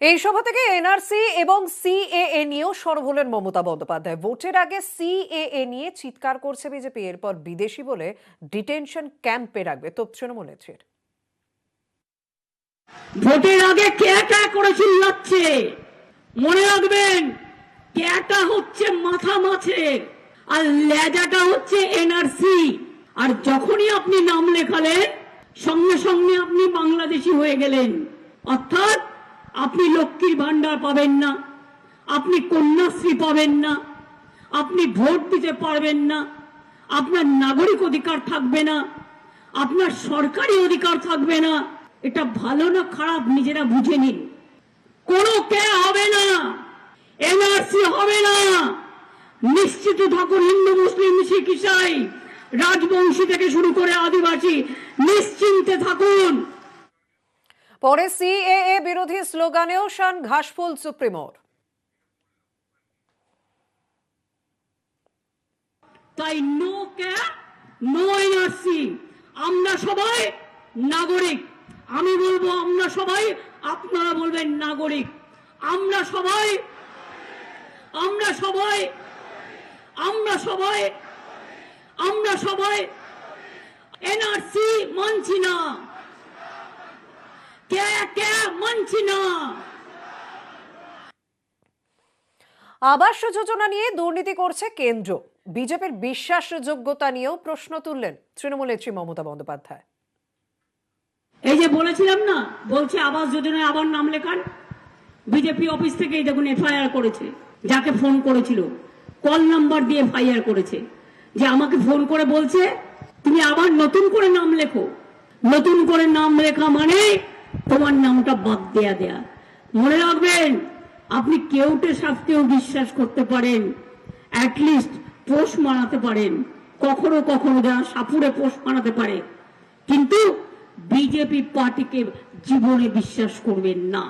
এই সভা থেকে এনআরসি এবং সিএএ নিয়েও সরব হলেন মমতা বন্দ্যোপাধ্যায়। ভোটের আগে সিএএ নিয়ে চিৎকার করছে বিজেপি, এরপর বিদেশি বলে ডিটেনশন ক্যাম্পে রাখবে। তো তৃণমূলের ভোটের আগে ক্যাটা করে চিল্লাচ্ছে, মনে রাখবেন ক্যাটা হচ্ছে মাথা মাছের আর লেজাটা হচ্ছে এনআরসি। আর যখনই আপনি নাম লেখালেন সঙ্গে সঙ্গে আপনি বাংলাদেশি হয়ে গেলেন। অর্থাৎ আপনি লক্ষ্মীর ভান্ডার পাবেন না, আপনি কন্যাশ্রী পাবেন না, আপনি ভোট দিতে পারবেন না, আপনার নাগরিক অধিকার থাকবে না, আপনার সরকারি অধিকার থাকবে না। এটা ভালো না খারাপ নিজেরা বুঝে নিন। কোনো কে হবে না, এনআরসি হবে না, নিশ্চিত থাকুন। হিন্দু মুসলিম শিখ ইসাই রাজবংশী থেকে শুরু করে আদিবাসী নিশ্চিন্তে থাকুন। পরে সিএএ বিরোধী স্লোগানেও শান ঘাসফুল সুপ্রিমোর। তাই নো কে নো এনআরসি। আমরা সবাই নাগরিক। আমি বলবো আমরা সবাই, আপনারা বলবেন নাগরিক। আমরা সবাই আমরা সবাই আমরা সবাই আমরা সবাই এনআরসি মানছি না, কে কে মানছি না। আবাস যোজনা নিয়ে দুর্নীতি করছে কেন্দ্র, বিজেপির বিশ্বাসযোগ্যতা নিয়েও প্রশ্ন তুললেন তৃণমূলের মমতা বন্দ্যোপাধ্যায়। এই যে বলেছিলাম না, বলছে আবাস যোজনায় আবার নাম লেখান। বিজেপি অফিস থেকেই দেখুন এফআইআর করেছে, যাকে ফোন করেছিল কল নাম্বার দিয়ে এফআইআর করেছে, যে আমাকে ফোন করে বলছে তুমি আবার নতুন করে নাম লেখো। নতুন করে নাম লেখা মানে তোমার নামটা বাদ দেয়া। মনে রাখবেন, আপনি কেউটে সাথেও বিশ্বাস করতে পারেন, অ্যাটলিস্ট পোষ মানাতে পারেন, কখনো কখনো যারা সাপুরে পোষ মানাতে পারে, কিন্তু বিজেপি পার্টিকে জীবনে বিশ্বাস করবেন না।